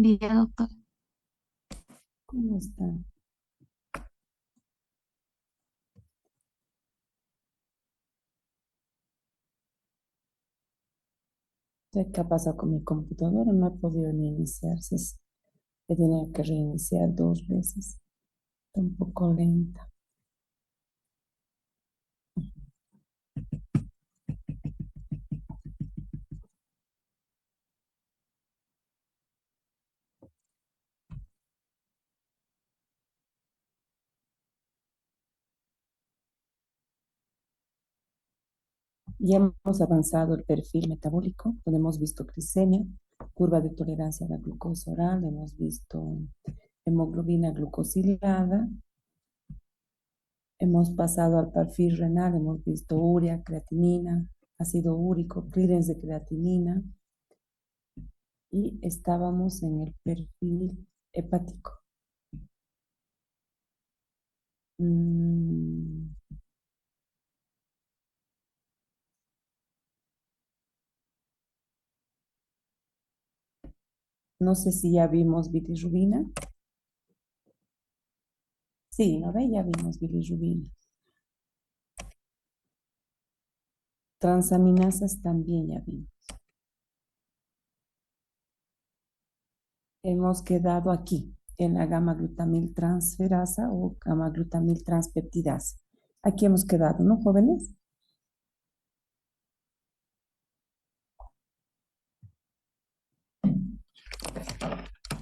Día, doctor. ¿Cómo está? ¿Sé qué pasa con mi computadora? No he podido ni iniciarse. He tenido que reiniciar 2 veces. Está un poco lenta. Ya hemos avanzado el perfil metabólico, donde hemos visto glicemia, curva de tolerancia a la glucosa oral, hemos visto hemoglobina glucosilada, hemos pasado al perfil renal, hemos visto urea, creatinina, ácido úrico, clearance de creatinina y estábamos en el perfil hepático. Mm, no sé si ya vimos bilirrubina. Sí, ¿no ve? Ya vimos bilirrubina. Transaminasas también ya vimos. Hemos quedado aquí, en la gamma-glutamil transferasa o gamma-glutamil transpeptidasa. Aquí hemos quedado, ¿no, jóvenes?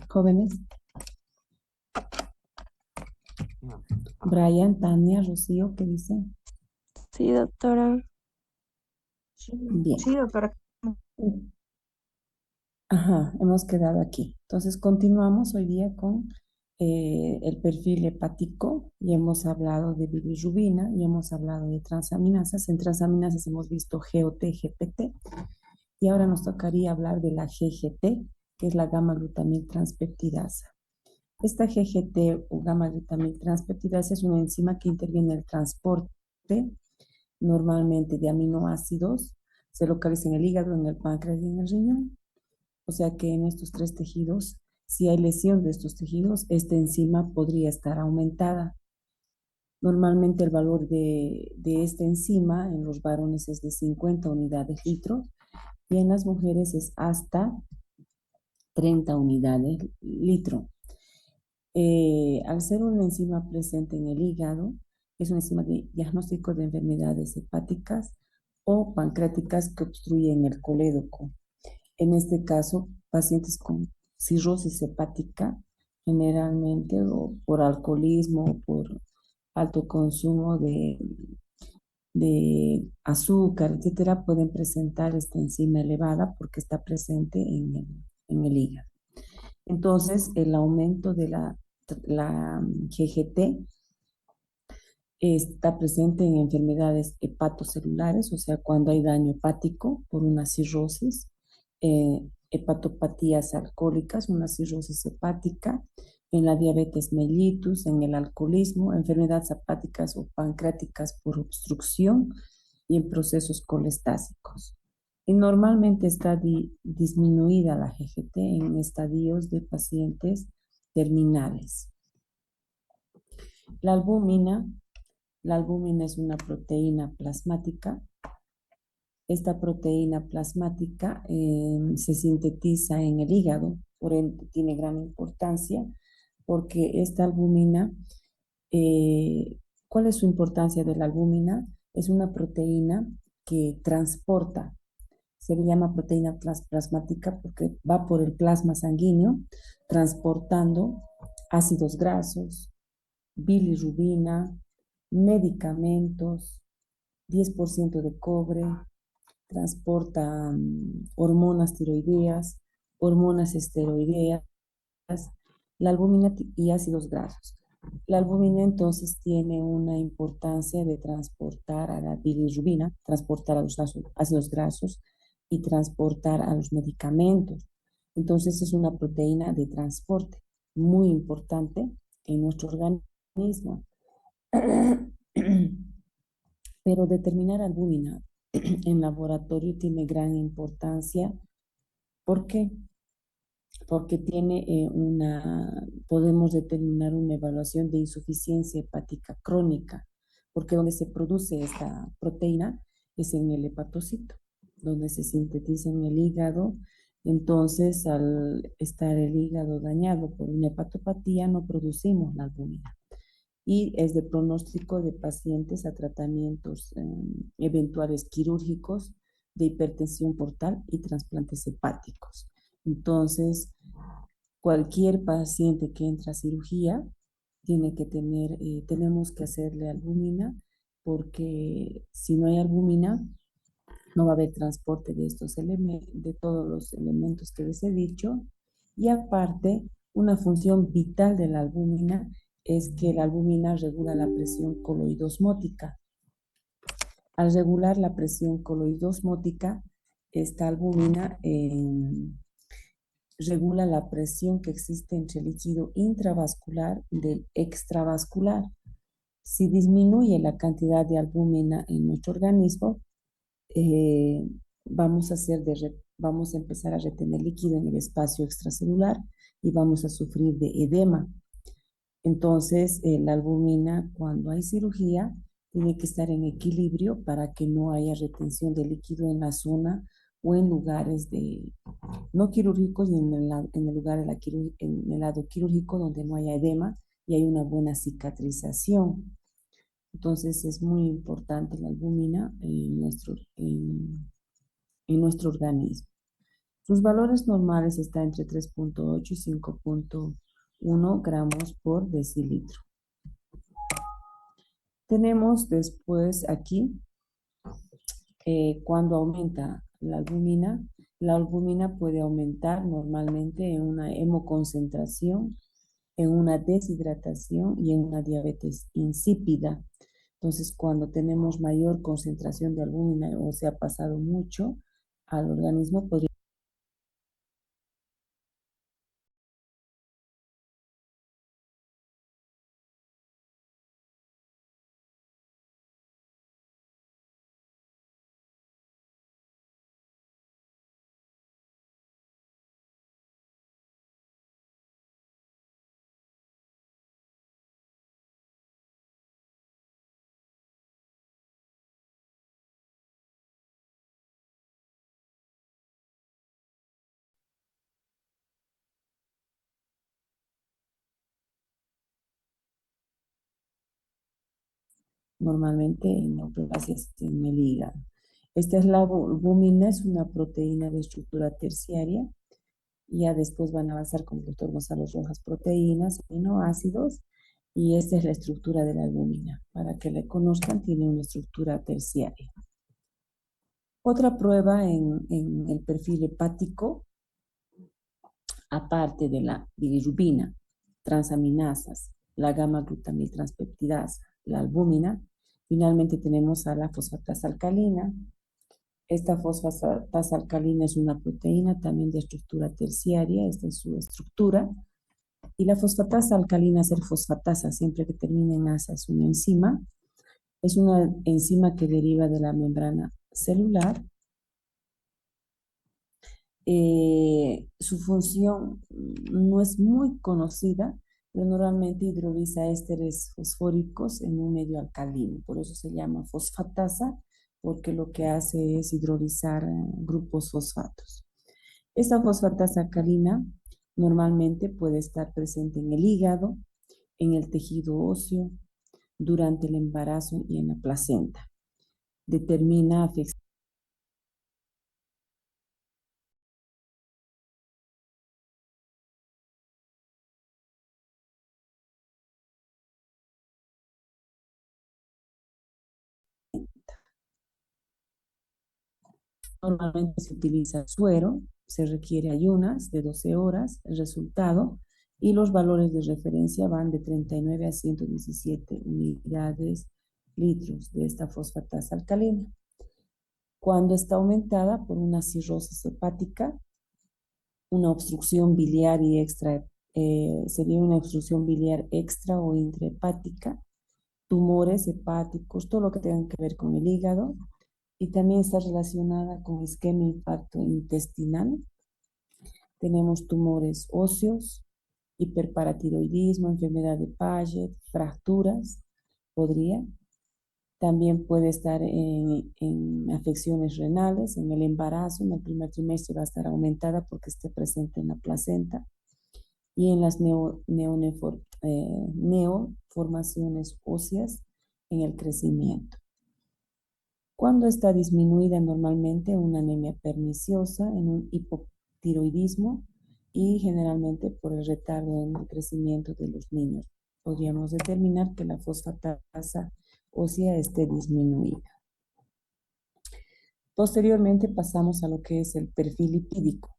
Jóvenes. Brian, Tania, Rocío, ¿qué dicen? Sí, doctora. Bien. Sí, doctora. Ajá, hemos quedado aquí. Entonces continuamos hoy día con el perfil hepático y hemos hablado de bilirrubina y hemos hablado de transaminasas. En transaminasas hemos visto GOT, GPT y ahora nos tocaría hablar de la GGT, que es la gamma-glutamil transpeptidasa. Esta GGT o gamma-glutamil transpeptidasa es una enzima que interviene en el transporte normalmente de aminoácidos, se localiza en el hígado, en el páncreas y en el riñón. O sea que en estos tres tejidos, si hay lesión de estos tejidos, esta enzima podría estar aumentada. Normalmente el valor de esta enzima en los varones es de 50 unidades litro y en las mujeres es hasta 30 unidades litro. Al ser una enzima presente en el hígado, es una enzima de diagnóstico de enfermedades hepáticas o pancreáticas que obstruyen el colédoco. En este caso, pacientes con cirrosis hepática, generalmente o por alcoholismo o por alto consumo de azúcar, etcétera, pueden presentar esta enzima elevada porque está presente en el hígado. Entonces, el aumento de la GGT está presente en enfermedades hepatocelulares, o sea, cuando hay daño hepático por una cirrosis, hepatopatías alcohólicas, una cirrosis hepática, en la diabetes mellitus, en el alcoholismo, enfermedades hepáticas o pancreáticas por obstrucción y en procesos colestásicos. Y normalmente está disminuida la GGT en estadios de pacientes terminales. La albúmina la albúmina es una proteína plasmática. Esta proteína plasmática se sintetiza en el hígado, por ende tiene gran importancia porque esta albúmina, ¿cuál es su importancia de la albúmina? Es una proteína que transporta, se le llama proteína plasmática porque va por el plasma sanguíneo transportando ácidos grasos, bilirrubina, medicamentos, 10% de cobre, transporta hormonas tiroideas, hormonas esteroideas, la albúmina y ácidos grasos. La albúmina entonces tiene una importancia de transportar a la bilirrubina, transportar a los ácidos grasos y transportar a los medicamentos. Entonces es una proteína de transporte muy importante en nuestro organismo. Pero determinar albúmina en laboratorio tiene gran importancia. ¿Por qué? porque tiene podemos determinar una evaluación de insuficiencia hepática crónica, porque donde se produce esta proteína es en el hepatocito, donde se sintetiza en el hígado. Entonces, al estar el hígado dañado por una hepatopatía, no producimos la albúmina. Y es de pronóstico de pacientes a tratamientos eventuales quirúrgicos de hipertensión portal y trasplantes hepáticos. Entonces, cualquier paciente que entra a cirugía tiene que tenemos que hacerle albúmina, porque si no hay albúmina, no va a haber transporte de estos elementos, de todos los elementos que les he dicho. Y aparte, una función vital de la albúmina es que la albúmina regula la presión coloidosmótica. Al regular la presión coloidosmótica, esta albúmina regula la presión que existe entre el líquido intravascular y del extravascular. Si disminuye la cantidad de albúmina en nuestro organismo, eh, vamos a empezar a retener líquido en el espacio extracelular y vamos a sufrir de edema. Entonces, la albúmina, cuando hay cirugía, tiene que estar en equilibrio para que no haya retención de líquido en la zona o en lugares no quirúrgicos y en el lugar en el lado quirúrgico donde no haya edema y hay una buena cicatrización. Entonces, es muy importante la albúmina en nuestro organismo. Sus valores normales están entre 3,8 y 5,1 gramos por decilitro. Tenemos después aquí, cuando aumenta la albúmina puede aumentar normalmente en una hemoconcentración, en una deshidratación y en una diabetes insípida. Entonces, cuando tenemos mayor concentración de albúmina o se ha pasado mucho al organismo, podría normalmente en neoplasias en el hígado. Esta es la albúmina, es una proteína de estructura terciaria. Ya después van a avanzar con el doctor Gonzalo Rojas, proteínas, aminoácidos, y esta es la estructura de la albúmina. Para que la conozcan, tiene una estructura terciaria. Otra prueba en el perfil hepático, aparte de la bilirrubina, transaminasas, la gamma-glutamiltranspeptidasa, la albúmina, finalmente tenemos a la fosfatasa alcalina. Esta fosfatasa alcalina es una proteína también de estructura terciaria, esta es su estructura. Y la fosfatasa alcalina, ser fosfatasa, siempre que termine en asa, es una enzima. Es una enzima que deriva de la membrana celular. Su función no es muy conocida, pero normalmente hidroliza ésteres fosfóricos en un medio alcalino. Por eso se llama fosfatasa, porque lo que hace es hidrolizar grupos fosfatos. Esta fosfatasa alcalina normalmente puede estar presente en el hígado, en el tejido óseo, durante el embarazo y en la placenta. Determina afección. Normalmente se utiliza suero, se requiere ayunas de 12 horas, el resultado, y los valores de referencia van de 39 a 117 unidades litros de esta fosfatasa alcalina. Cuando está aumentada por una cirrosis hepática, una obstrucción biliar y sería una obstrucción biliar extra o intrahepática, tumores hepáticos, todo lo que tenga que ver con el hígado, y también está relacionada con isquemia e infarto intestinal. Tenemos tumores óseos, hiperparatiroidismo, enfermedad de Paget, fracturas, podría. También puede estar en afecciones renales, en el embarazo, en el primer trimestre va a estar aumentada porque esté presente en la placenta y en las neoformaciones óseas en el crecimiento. Cuando está disminuida normalmente una anemia perniciosa, en un hipotiroidismo y generalmente por el retardo en el crecimiento de los niños. Podríamos determinar que la fosfatasa ósea esté disminuida. Posteriormente pasamos a lo que es el perfil lipídico.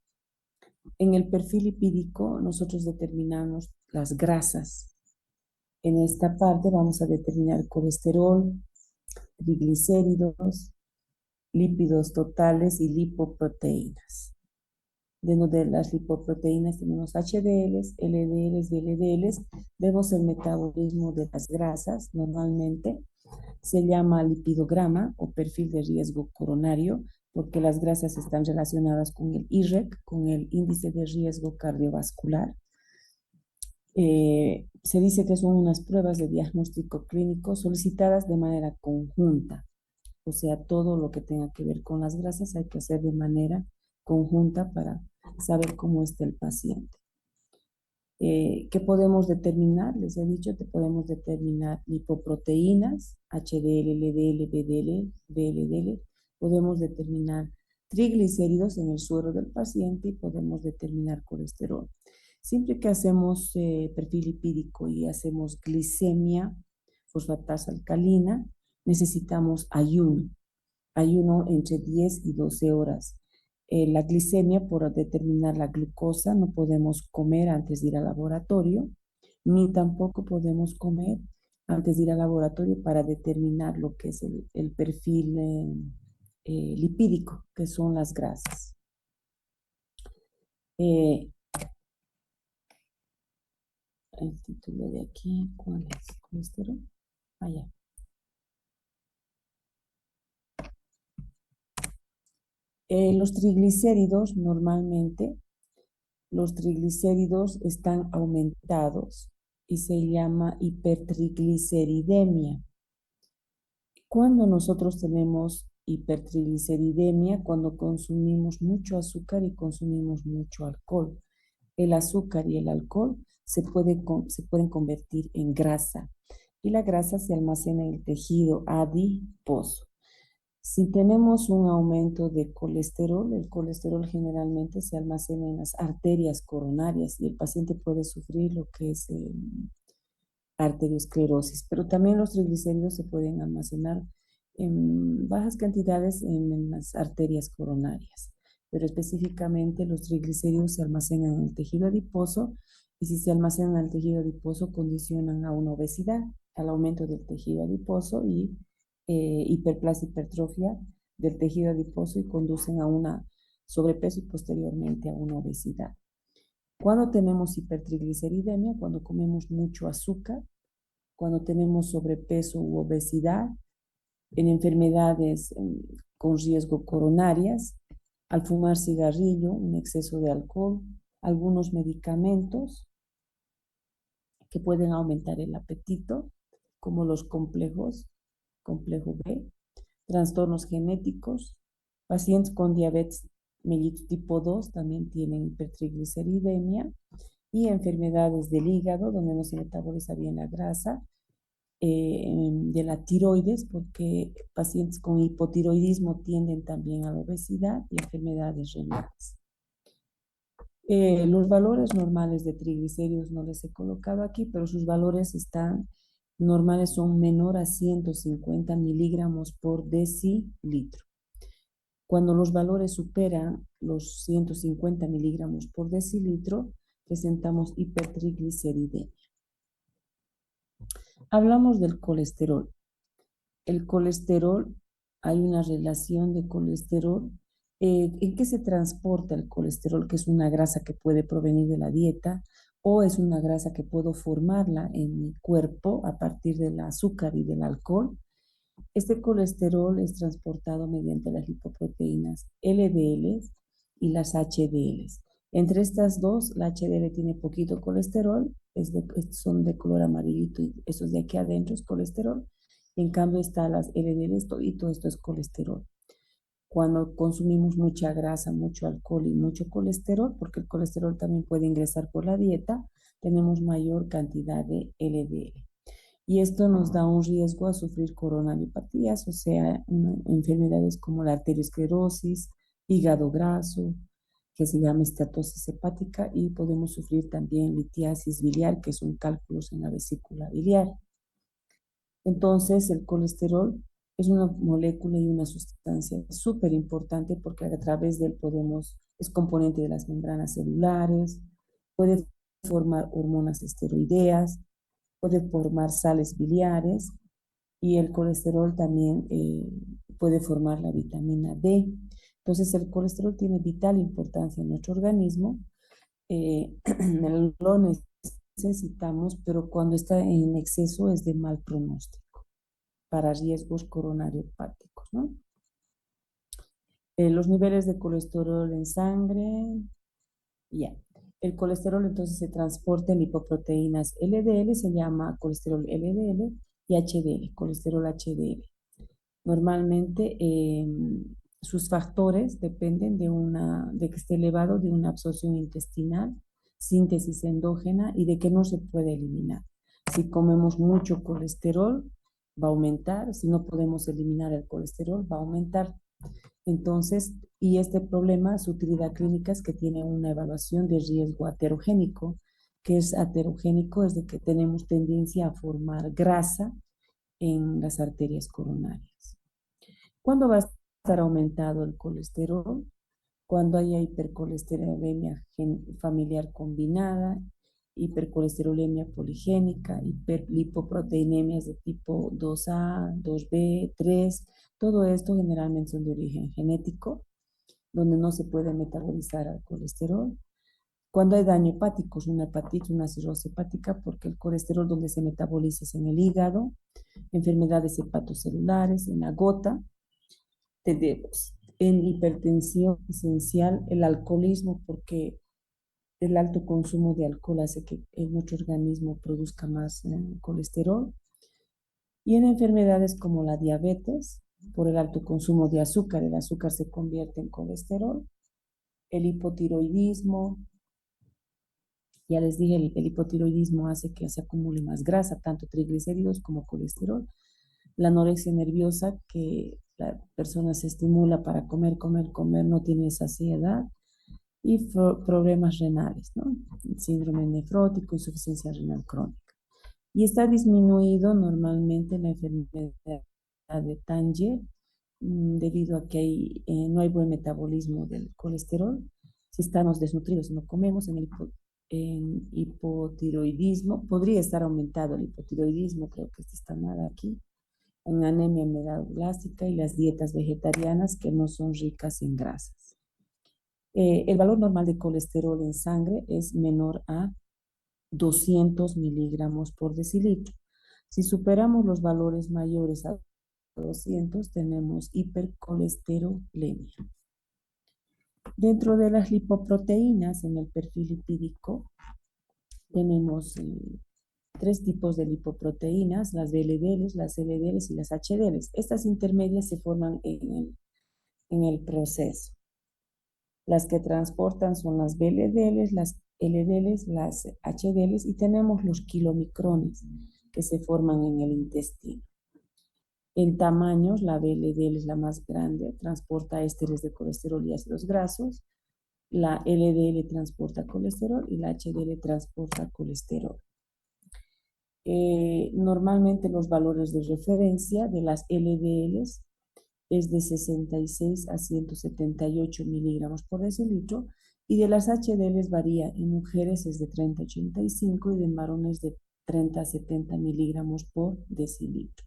En el perfil lipídico nosotros determinamos las grasas. En esta parte vamos a determinar colesterol, triglicéridos, lípidos totales y lipoproteínas. Dentro de las lipoproteínas tenemos HDLs, LDLs, VLDLs. Vemos el metabolismo de las grasas. Normalmente se llama lipidograma o perfil de riesgo coronario porque las grasas están relacionadas con el IREC, con el índice de riesgo cardiovascular. Se dice que son unas pruebas de diagnóstico clínico solicitadas de manera conjunta. O sea, todo lo que tenga que ver con las grasas hay que hacer de manera conjunta para saber cómo está el paciente. ¿Qué podemos determinar? Les he dicho que podemos determinar lipoproteínas, HDL, LDL, VDL, VLDL. Podemos determinar triglicéridos en el suero del paciente y podemos determinar colesterol. Siempre que hacemos perfil lipídico y hacemos glicemia, fosfatasa alcalina, necesitamos ayuno entre 10 y 12 horas. La glicemia, por determinar la glucosa, no podemos comer antes de ir al laboratorio, ni tampoco podemos comer antes de ir al laboratorio para determinar lo que es el perfil lipídico, que son las grasas. El título de aquí, ¿cuál es? ¿Colesterol? Allá. Los triglicéridos, normalmente, los triglicéridos están aumentados y se llama hipertrigliceridemia. Cuando nosotros tenemos hipertrigliceridemia, cuando consumimos mucho azúcar y consumimos mucho alcohol. El azúcar y el alcohol se pueden convertir en grasa y la grasa se almacena en el tejido adiposo. Si tenemos un aumento de colesterol, el colesterol generalmente se almacena en las arterias coronarias y el paciente puede sufrir lo que es arteriosclerosis, pero también los triglicéridos se pueden almacenar en bajas cantidades en las arterias coronarias, pero específicamente los triglicéridos se almacenan en el tejido adiposo y si se almacenan en el tejido adiposo condicionan a una obesidad, al aumento del tejido adiposo y hiperplasia, hipertrofia del tejido adiposo y conducen a una sobrepeso y posteriormente a una obesidad. Cuando tenemos hipertrigliceridemia, cuando comemos mucho azúcar, cuando tenemos sobrepeso u obesidad, en enfermedades con riesgo coronarias, al fumar cigarrillo, un exceso de alcohol, algunos medicamentos que pueden aumentar el apetito, como los complejos, complejo B, trastornos genéticos, pacientes con diabetes mellitus tipo 2 también tienen hipertrigliceridemia y enfermedades del hígado donde no se metaboliza bien la grasa, de la tiroides, porque pacientes con hipotiroidismo tienden también a la obesidad y enfermedades renales. Los valores normales de triglicéridos no les he colocado aquí, pero sus valores normales son menor a 150 miligramos por decilitro. Cuando los valores superan los 150 miligramos por decilitro, presentamos hipertrigliceridemia. Hablamos del colesterol. El colesterol, hay una relación de colesterol. ¿En qué se transporta el colesterol? Que es una grasa que puede provenir de la dieta o es una grasa que puedo formarla en mi cuerpo a partir del azúcar y del alcohol. Este colesterol es transportado mediante las lipoproteínas LDL y las HDL. Entre estas dos, la HDL tiene poquito colesterol, son de color amarillito y esos de aquí adentro es colesterol. En cambio está las LDL, y todo esto es colesterol. Cuando consumimos mucha grasa, mucho alcohol y mucho colesterol, porque el colesterol también puede ingresar por la dieta, tenemos mayor cantidad de LDL. Y esto nos da un riesgo a sufrir coronariopatías, o sea, enfermedades como la arteriosclerosis, hígado graso, que se llama estatosis hepática, y podemos sufrir también litiasis biliar, que son cálculos en la vesícula biliar. Entonces, el colesterol es una molécula y una sustancia súper importante porque a través de él es componente de las membranas celulares, puede formar hormonas esteroideas, puede formar sales biliares y el colesterol también puede formar la vitamina D. Entonces, el colesterol tiene vital importancia en nuestro organismo. Lo necesitamos, pero cuando está en exceso es de mal pronóstico para riesgos coronariopáticos, ¿no? Los niveles de colesterol en sangre, ya. El colesterol entonces se transporta en lipoproteínas LDL, se llama colesterol LDL, y HDL, colesterol HDL. Normalmente sus factores dependen de que esté elevado, de una absorción intestinal, síntesis endógena y de que no se puede eliminar. Si comemos mucho colesterol, va a aumentar. Si no podemos eliminar el colesterol, va a aumentar. Entonces, y este problema, su utilidad clínica es que tiene una evaluación de riesgo aterogénico, que es aterogénico, es de que tenemos tendencia a formar grasa en las arterias coronarias. ¿Cuándo va a estar aumentado el colesterol? Cuando haya hipercolesterolemia familiar combinada, hipercolesterolemia poligénica, hiperlipoproteinemias de tipo 2A, 2B, 3. Todo esto generalmente son de origen genético, donde no se puede metabolizar al colesterol. Cuando hay daño hepático, es una hepatitis, una cirrosis hepática, porque el colesterol donde se metaboliza es en el hígado, enfermedades hepatocelulares, en la gota. Tenemos en hipertensión esencial el alcoholismo, porque el alto consumo de alcohol hace que nuestro organismo produzca más colesterol. Y en enfermedades como la diabetes, por el alto consumo de azúcar, el azúcar se convierte en colesterol. El hipotiroidismo, ya les dije, el hipotiroidismo hace que se acumule más grasa, tanto triglicéridos como colesterol. La anorexia nerviosa, que la persona se estimula para comer, comer, comer, no tiene saciedad. Y problemas renales, ¿no? Síndrome nefrótico, insuficiencia renal crónica. Y está disminuido normalmente la enfermedad de Tanger debido a que no hay buen metabolismo del colesterol. Si estamos desnutridos, no comemos, en hipotiroidismo, podría estar aumentado el hipotiroidismo, creo que está mal aquí, en anemia megaloblásica y las dietas vegetarianas que no son ricas en grasas. El valor normal de colesterol en sangre es menor a 200 miligramos por decilitro. Si superamos los valores mayores a 200, tenemos hipercolesterolemia. Dentro de las lipoproteínas, en el perfil lipídico, tenemos tres tipos de lipoproteínas, las VLDLs, las LDLs y las HDLs. Estas intermedias se forman en el proceso. Las que transportan son las VLDLs, las LDLs, las HDLs y tenemos los kilomicrones que se forman en el intestino. En tamaños, la VLDL es la más grande, transporta ésteres de colesterol y ácidos grasos. La LDL transporta colesterol y la HDL transporta colesterol. Normalmente los valores de referencia de las LDLs es de 66 a 178 miligramos por decilitro y de las HDLs varía. En mujeres es de 30 a 85 y de varones de 30 a 70 miligramos por decilitro.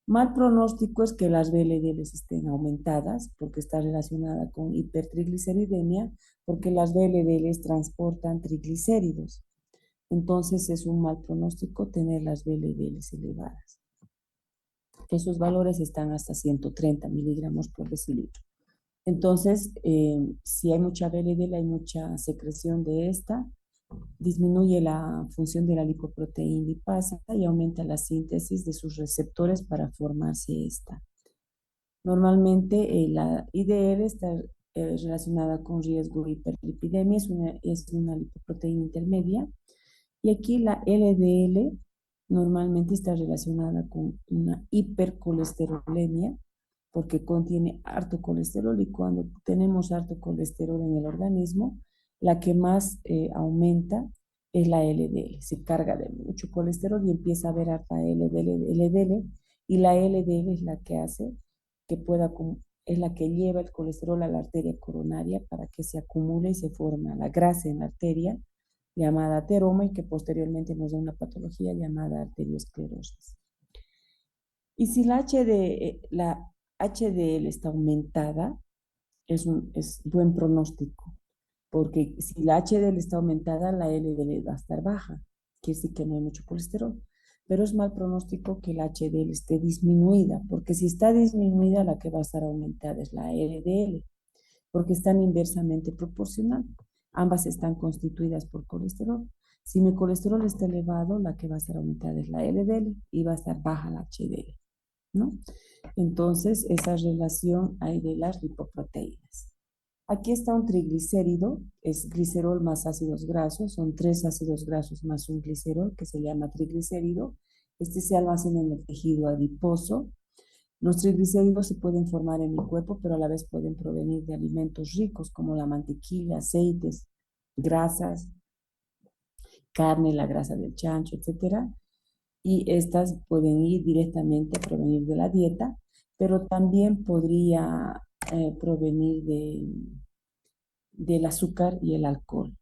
Mal pronóstico es que las VLDLs estén aumentadas porque está relacionada con hipertrigliceridemia, porque las VLDLs transportan triglicéridos. Entonces es un mal pronóstico tener las VLDLs elevadas. Esos valores están hasta 130 miligramos por decilitro. Entonces, si hay mucha VLDL, hay mucha secreción de esta, disminuye la función de la lipoproteína lipasa y aumenta la síntesis de sus receptores para formarse esta. Normalmente la IDL está relacionada con riesgo de hiperlipidemia, es una lipoproteína intermedia. Y aquí la LDL normalmente está relacionada con una hipercolesterolemia, porque contiene harto colesterol y cuando tenemos harto colesterol en el organismo, la que más aumenta es la LDL. Se carga de mucho colesterol y empieza a haber harta LDL, y la LDL es la que hace que es la que lleva el colesterol a la arteria coronaria para que se acumule y se forma la grasa en la arteria llamada ateroma y que posteriormente nos da una patología llamada arteriosclerosis. Y si la HDL está aumentada, es buen pronóstico, porque si la HDL está aumentada, la LDL va a estar baja, quiere decir que no hay mucho colesterol. Pero es mal pronóstico que la HDL esté disminuida, porque si está disminuida, la que va a estar aumentada es la LDL, porque están inversamente proporcional. Ambas están constituidas por colesterol. Si mi colesterol está elevado, la que va a estar aumentada es la LDL y va a estar baja la HDL, ¿no? Entonces, esa relación hay de las lipoproteínas. Aquí está un triglicérido, es glicerol más ácidos grasos, son 3 ácidos grasos más un glicerol que se llama triglicérido. Este se almacena en el tejido adiposo. Los triglicéridos se pueden formar en el cuerpo, pero a la vez pueden provenir de alimentos ricos como la mantequilla, aceites, grasas, carne, la grasa del chancho, etcétera. Y estas pueden ir directamente a provenir de la dieta, pero también podría provenir del azúcar y el alcohol.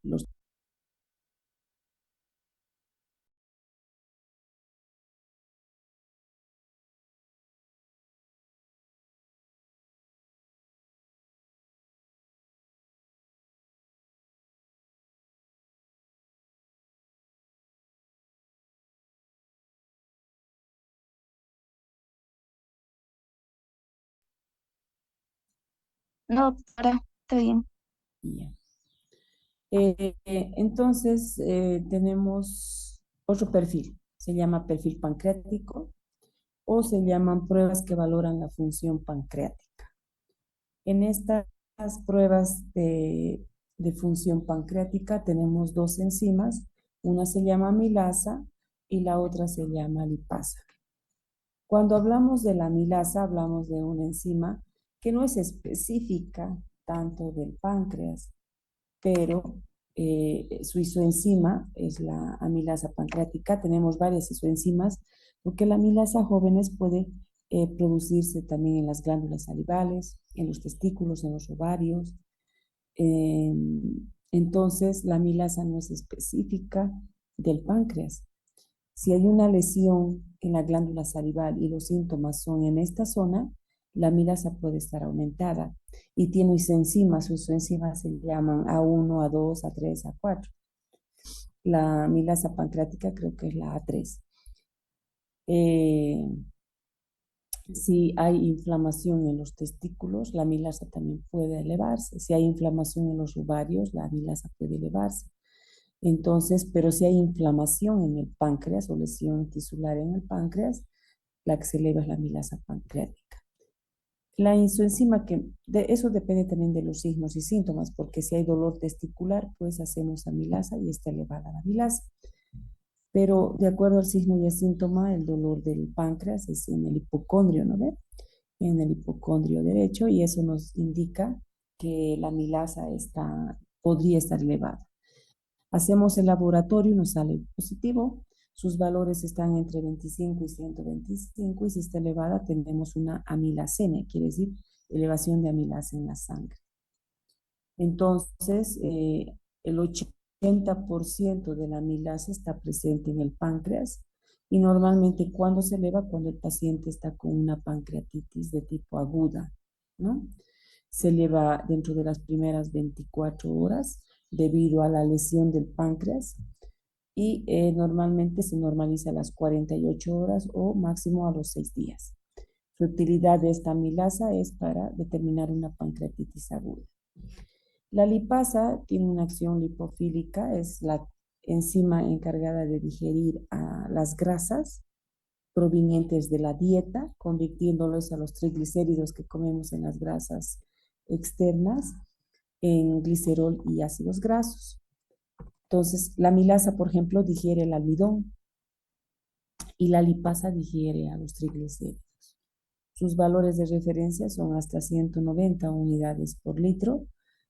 No, doctora, está bien. Entonces, tenemos otro perfil, se llama perfil pancreático o se llaman pruebas que valoran la función pancreática. En estas pruebas de función pancreática tenemos dos enzimas, una se llama amilasa y la otra se llama lipasa. Cuando hablamos de la amilasa, hablamos de una enzima que no es específica tanto del páncreas, pero su isoenzima es la amilasa pancreática. Tenemos varias isoenzimas porque la amilasa jóvenes puede producirse también en las glándulas salivales, en los testículos, en los ovarios. Eh, entonces, la amilasa no es específica del páncreas. Si hay una lesión en la glándula salival y los síntomas son en esta zona, la amilasa puede estar aumentada y tiene isoenzimas. Sus enzimas se llaman A1, A2, A3, A4. La amilasa pancreática creo que es la A3. Eh, si hay inflamación en los testículos, la amilasa también puede elevarse. Si hay inflamación en los ovarios, la amilasa puede elevarse. Entonces, pero si hay inflamación en el páncreas o lesión tisular en el páncreas, la que se eleva es la amilasa pancreática. La isoenzima, eso depende también de los signos y síntomas, porque si hay dolor testicular, pues hacemos amilasa y está elevada la amilasa. Pero de acuerdo al signo y el síntoma, el dolor del páncreas es en el hipocondrio, ¿no ve? En el hipocondrio derecho, y eso nos indica que la amilasa podría estar elevada. Hacemos el laboratorio y nos sale positivo. Sus valores están entre 25 y 125 y si está elevada tenemos una amilacemia, quiere decir elevación de amilasa en la sangre. Entonces, el 80% de la amilasa está presente en el páncreas y normalmente cuando se eleva, cuando el paciente está con una pancreatitis de tipo aguda, ¿no? Se eleva dentro de las primeras 24 horas debido a la lesión del páncreas y normalmente se normaliza a las 48 horas o máximo a los 6 días. Su utilidad de esta amilasa es para determinar una pancreatitis aguda. La lipasa tiene una acción lipofílica, es la enzima encargada de digerir las grasas provenientes de la dieta, convirtiéndolos a los triglicéridos que comemos en las grasas externas en glicerol y ácidos grasos. Entonces, la amilasa, por ejemplo, digiere el almidón y la lipasa digiere a los triglicéridos. Sus valores de referencia son hasta 190 unidades por litro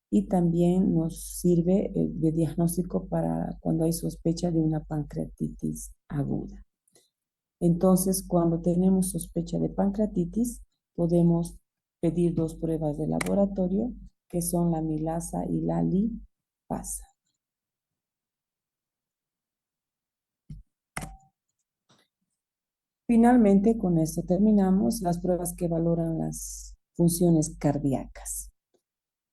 y también nos sirve de diagnóstico para cuando hay sospecha de una pancreatitis aguda. Entonces, cuando tenemos sospecha de pancreatitis, podemos pedir dos pruebas de laboratorio, que son la amilasa y la lipasa. Finalmente, con esto terminamos las pruebas que valoran las funciones cardíacas.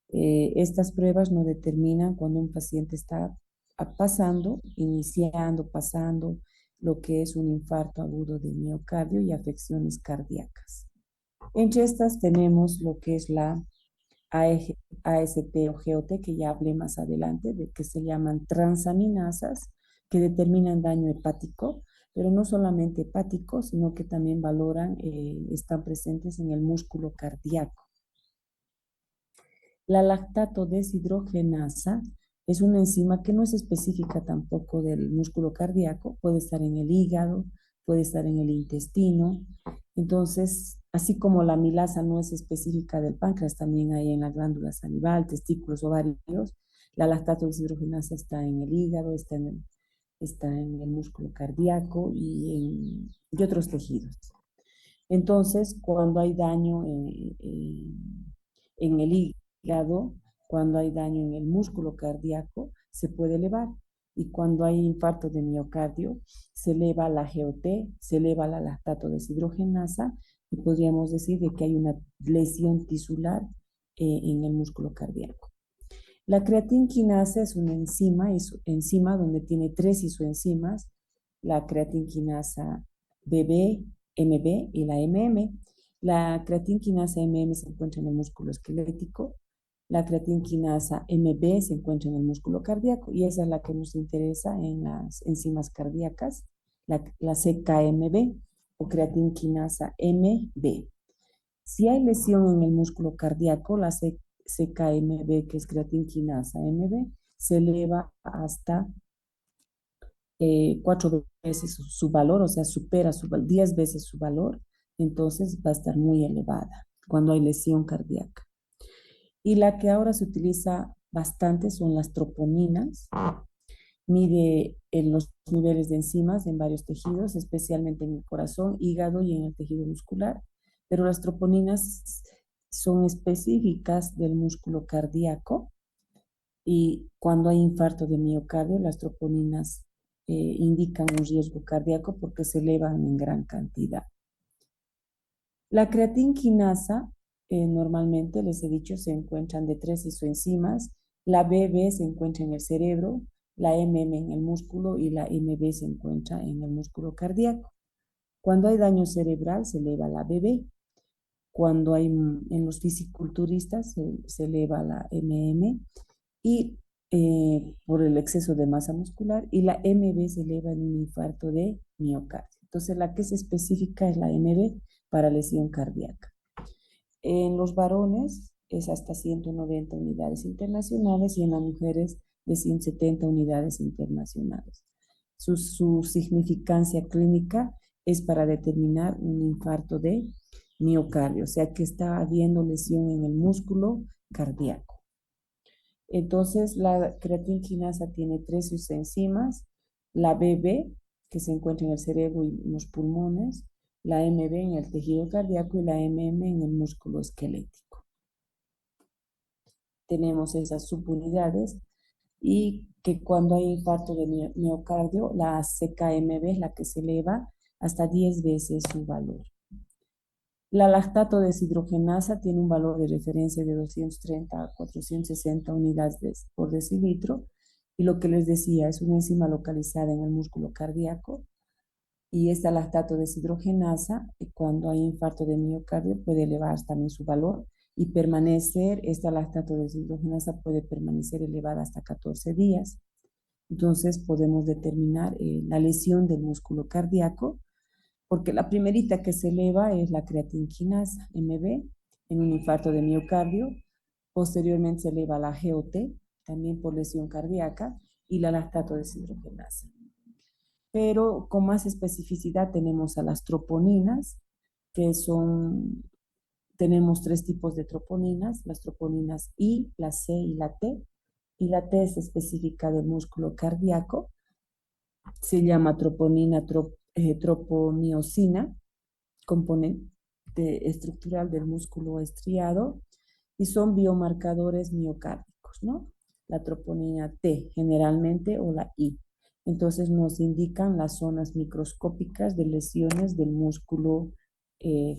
Estas pruebas no determinan cuando un paciente está pasando lo que es un infarto agudo de miocardio y afecciones cardíacas. Entre estas tenemos lo que es la AST o GOT, que ya hablé más adelante, de que se llaman transaminasas, que determinan daño hepático, pero no solamente hepático, sino que también valoran, están presentes en el músculo cardíaco. La lactato deshidrogenasa es una enzima que no es específica tampoco del músculo cardíaco, puede estar en el hígado, puede estar en el intestino. Entonces, así como la amilasa no es específica del páncreas, también hay en la glándula salival, testículos, ovarios. La lactato deshidrogenasa está en el hígado, está en el músculo cardíaco y otros tejidos. Entonces, cuando hay daño en el hígado, cuando hay daño en el músculo cardíaco, se puede elevar. Y cuando hay infarto de miocardio, se eleva la GOT, se eleva la lactato deshidrogenasa y podríamos decir de que hay una lesión tisular en el músculo cardíaco. La creatinquinasa es una enzima donde tiene tres isoenzimas, la creatinquinasa BB, MB y la MM. La creatinquinasa MM se encuentra en el músculo esquelético, la creatinquinasa MB se encuentra en el músculo cardíaco y esa es la que nos interesa en las enzimas cardíacas, la CKMB o creatinquinasa MB. Si hay lesión en el músculo cardíaco, la CKMB, que es creatinquinasa MB, se eleva hasta 4 veces su valor, o sea, supera 10 veces su valor, entonces va a estar muy elevada cuando hay lesión cardíaca. Y la que ahora se utiliza bastante son las troponinas. Mide en los niveles de enzimas en varios tejidos, especialmente en el corazón, hígado y en el tejido muscular. Pero las troponinas son específicas del músculo cardíaco y cuando hay infarto de miocardio, las troponinas indican un riesgo cardíaco porque se elevan en gran cantidad. La creatinquinasa, normalmente les he dicho, se encuentran de 3 isoenzimas. La BB se encuentra en el cerebro, la MM en el músculo y la MB se encuentra en el músculo cardíaco. Cuando hay daño cerebral se eleva la BB. Cuando hay en los fisiculturistas se eleva la MM y por el exceso de masa muscular y la MB se eleva en un infarto de miocardio. Entonces la que es específica es la MB para lesión cardíaca. En los varones es hasta 190 unidades internacionales y en las mujeres de 170 unidades internacionales. Su significancia clínica es para determinar un infarto de miocardio, o sea que está habiendo lesión en el músculo cardíaco. Entonces, la creatinquinasa tiene 3 isoenzimas, la BB, que se encuentra en el cerebro y en los pulmones, la MB en el tejido cardíaco y la MM en el músculo esquelético. Tenemos esas subunidades y que cuando hay infarto de miocardio, la CKMB es la que se eleva hasta 10 veces su valor. La lactato deshidrogenasa tiene un valor de referencia de 230 a 460 unidades por decilitro y lo que les decía es una enzima localizada en el músculo cardíaco Y esta lactato deshidrogenasa, cuando hay infarto de miocardio, puede elevar también su valor y permanecer, esta lactato deshidrogenasa puede permanecer elevada hasta 14 días. Entonces podemos determinar la lesión del músculo cardíaco, porque la primerita que se eleva es la creatinquinasa, MB, en un infarto de miocardio. Posteriormente se eleva la GOT, también por lesión cardíaca, y la lactato deshidrogenasa. Pero con más especificidad tenemos a las troponinas, que son, tenemos tres tipos de troponinas, las troponinas I, la C y la T. Y la T es específica del músculo cardíaco, se llama troponiosina, componente estructural del músculo estriado, y son biomarcadores miocárdicos, ¿no? La troponina T generalmente o la I. Entonces nos indican las zonas microscópicas de lesiones del músculo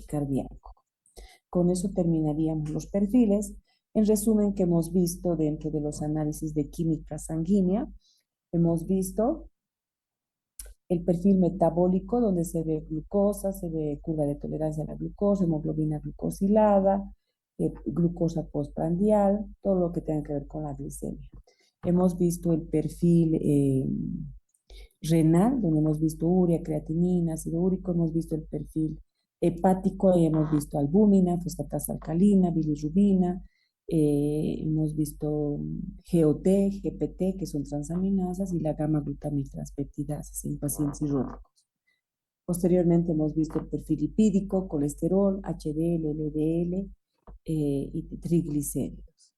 cardíaco. Con eso terminaríamos los perfiles. En resumen, que hemos visto dentro de los análisis de química sanguínea, hemos visto el perfil metabólico, donde se ve glucosa, se ve curva de tolerancia a la glucosa, hemoglobina glucosilada, glucosa postprandial, todo lo que tenga que ver con la glicemia. Hemos visto el perfil renal, donde hemos visto urea, creatinina, ácido úrico, hemos visto el perfil hepático, y hemos visto albúmina, fosfatasa alcalina, bilirrubina, hemos visto GOT, GPT, que son transaminasas, y la gamma glutamiltranseptidasas en pacientes cirróticos. Posteriormente hemos visto el perfil lipídico, colesterol, HDL, LDL y triglicéridos.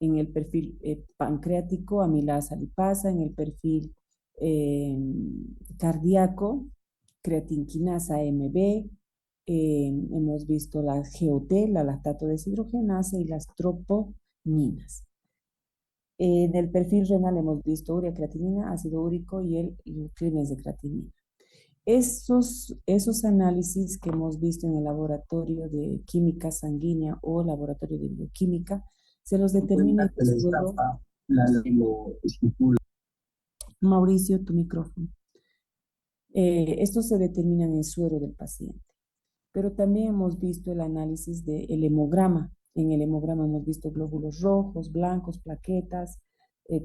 En el perfil pancreático, amilasa lipasa, en el perfil cardíaco, creatinquinasa MB, hemos visto la GOT, la lactato deshidrogenasa y las troponinas. En el perfil renal hemos visto urea, creatinina, ácido úrico y el clínex de creatinina. Esos análisis que hemos visto en el laboratorio de química sanguínea o laboratorio de bioquímica, se los determina en el suero. Mauricio, tu micrófono. Esto se determina en el suero del paciente. Pero también hemos visto el análisis del hemograma. En el hemograma hemos visto glóbulos rojos, blancos, plaquetas,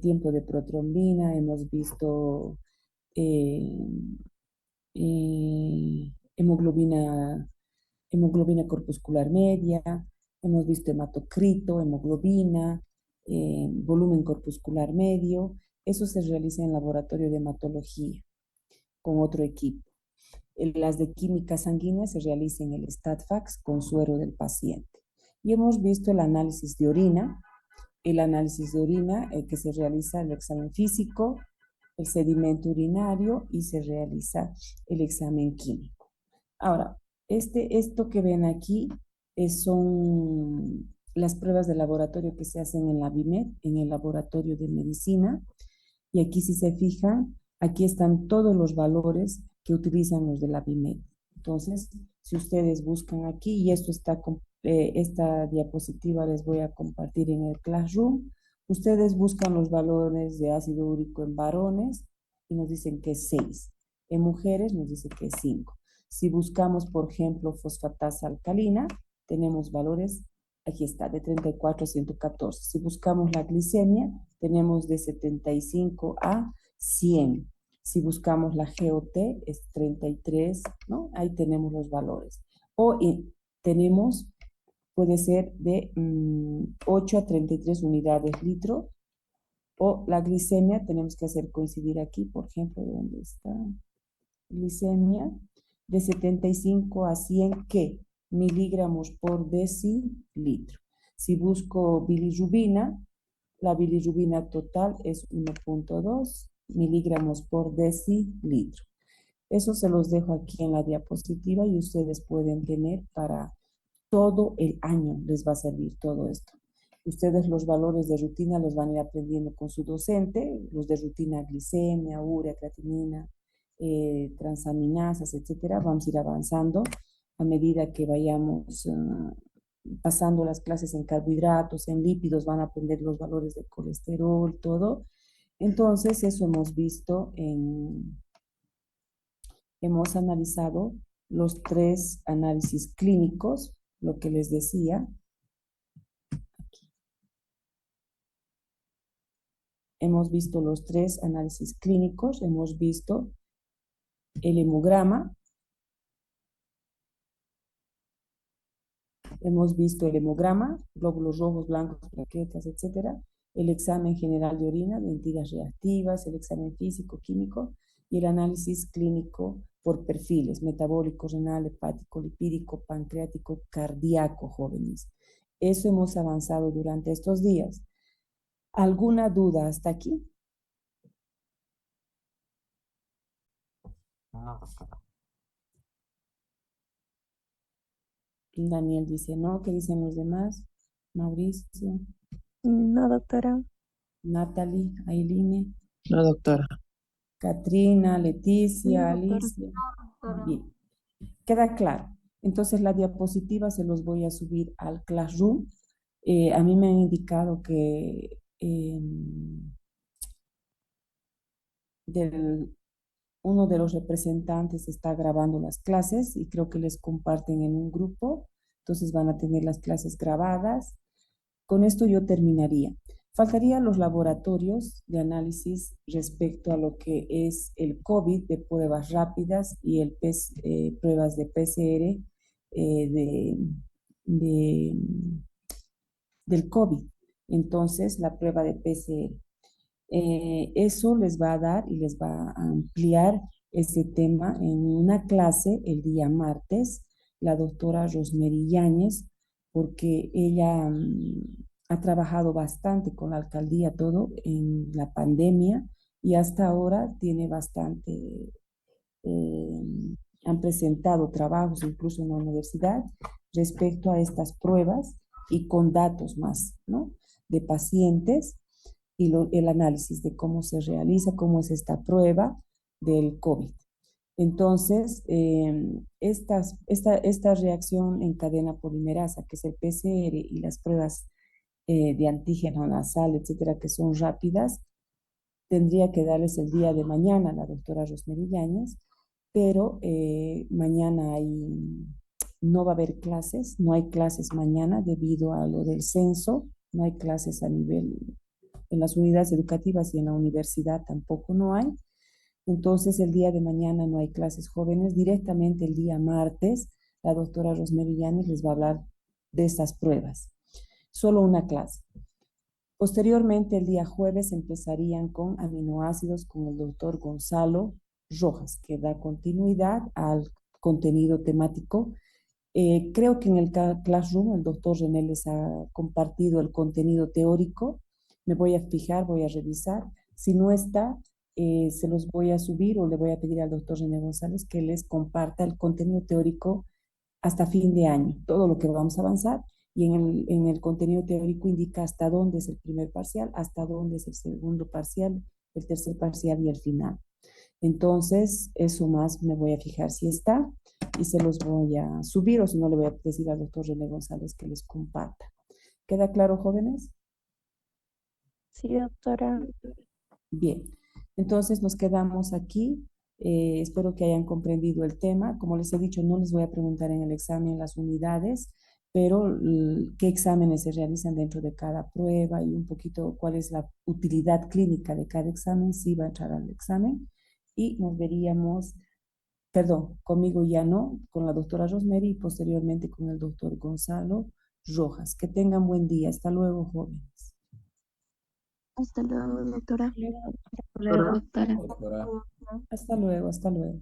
tiempo de protrombina, hemos visto eh, hemoglobina corpuscular media, hemos visto hematocrito, hemoglobina, volumen corpuscular medio. Eso se realiza en laboratorio de hematología con otro equipo. Las de química sanguínea se realizan en el StatFax con suero del paciente. Y hemos visto el análisis de orina, que se realiza el examen físico, el sedimento urinario y se realiza el examen químico. Ahora, esto que ven aquí son las pruebas de laboratorio que se hacen en la BIMED, en el laboratorio de medicina. Y aquí, si se fijan, aquí están todos los valores que utilizan los de la BIMED. Entonces, si ustedes buscan aquí, y esto está esta diapositiva les voy a compartir en el Classroom, ustedes buscan los valores de ácido úrico en varones y nos dicen que es 6. En mujeres nos dice que es 5. Si buscamos, por ejemplo, fosfatasa alcalina, tenemos valores, aquí está, de 34 a 114. Si buscamos la glicemia, tenemos de 75 a 100. Si buscamos la GOT, es 33, ¿no? Ahí tenemos los valores. O tenemos, puede ser de 8 a 33 unidades litro. O la glicemia, tenemos que hacer coincidir aquí, por ejemplo, ¿dónde está? Glicemia de 75 a 100, ¿qué? Miligramos por decilitro. Si busco bilirrubina, la bilirrubina total es 1.2 miligramos por decilitro. Eso se los dejo aquí en la diapositiva y ustedes pueden tener para todo el año, les va a servir todo esto. Ustedes los valores de rutina los van a ir aprendiendo con su docente, los de rutina glicemia, urea, creatinina, transaminasas, etcétera. Vamos a ir avanzando a medida que vayamos pasando las clases en carbohidratos, en lípidos, van a aprender los valores de colesterol, todo. Entonces, eso hemos visto hemos analizado los 3 análisis clínicos, lo que les decía. Hemos visto los 3 análisis clínicos, hemos visto el hemograma, glóbulos rojos, blancos, plaquetas, etcétera, el examen general de orina, mentiras reactivas, el examen físico, químico y el análisis clínico por perfiles, metabólico, renal, hepático, lipídico, pancreático, cardíaco, jóvenes. Eso hemos avanzado durante estos días. ¿Alguna duda hasta aquí? Daniel dice no. ¿Qué dicen los demás? Mauricio, No, doctora. Natalie, Ailine, No, doctora. Katrina, Sí, Leticia, doctora. Alicia. Bien, queda claro. Entonces la diapositiva se los voy a subir al Classroom. A mí me han indicado que uno de los representantes está grabando las clases y creo que les comparten en un grupo. Entonces van a tener las clases grabadas. Con esto yo terminaría. Faltarían los laboratorios de análisis respecto a lo que es el COVID de pruebas rápidas y pruebas de PCR de, de- del COVID. Entonces, la prueba de PCR. Eso les va a dar y les va a ampliar ese tema en una clase el día martes, la doctora Rosemary Yáñez, porque ella ha trabajado bastante con la alcaldía, todo en la pandemia y hasta ahora tiene bastante, eh, han presentado trabajos incluso en la universidad respecto a estas pruebas y con datos más, ¿no? De pacientes y el análisis de cómo se realiza, cómo es esta prueba del COVID. Entonces, esta reacción en cadena polimerasa, que es el PCR y las pruebas de antígeno nasal, etcétera, que son rápidas, tendría que darles el día de mañana la doctora Rosemary Yáñez, pero mañana no va a haber clases, no hay clases mañana debido a lo del censo, no hay clases a nivel en las unidades educativas y en la universidad tampoco no hay. Entonces, el día de mañana no hay clases jóvenes. Directamente el día martes, la doctora Rosemary Llanes les va a hablar de estas pruebas. Solo una clase. Posteriormente, el día jueves, empezarían con aminoácidos con el doctor Gonzalo Rojas, que da continuidad al contenido temático. Creo que en el Classroom el doctor René les ha compartido el contenido teórico. Me voy a fijar, voy a revisar. Si no está, se los voy a subir o le voy a pedir al doctor René González que les comparta el contenido teórico hasta fin de año, todo lo que vamos a avanzar. Y en el contenido teórico indica hasta dónde es el primer parcial, hasta dónde es el segundo parcial, el tercer parcial y el final. Entonces, eso más me voy a fijar si está y se los voy a subir o si no le voy a decir al doctor René González que les comparta. ¿Queda claro, jóvenes? Sí, doctora. Bien, entonces nos quedamos aquí. Espero que hayan comprendido el tema. Como les he dicho, no les voy a preguntar en el examen las unidades, pero qué exámenes se realizan dentro de cada prueba y un poquito cuál es la utilidad clínica de cada examen, si va a entrar al examen. Y nos veríamos, perdón, conmigo ya no, con la doctora Rosemary y posteriormente con el doctor Gonzalo Rojas. Que tengan buen día. Hasta luego, jóvenes. Hasta luego, doctora. Doctora. Doctora. Doctora. Hasta luego, hasta luego.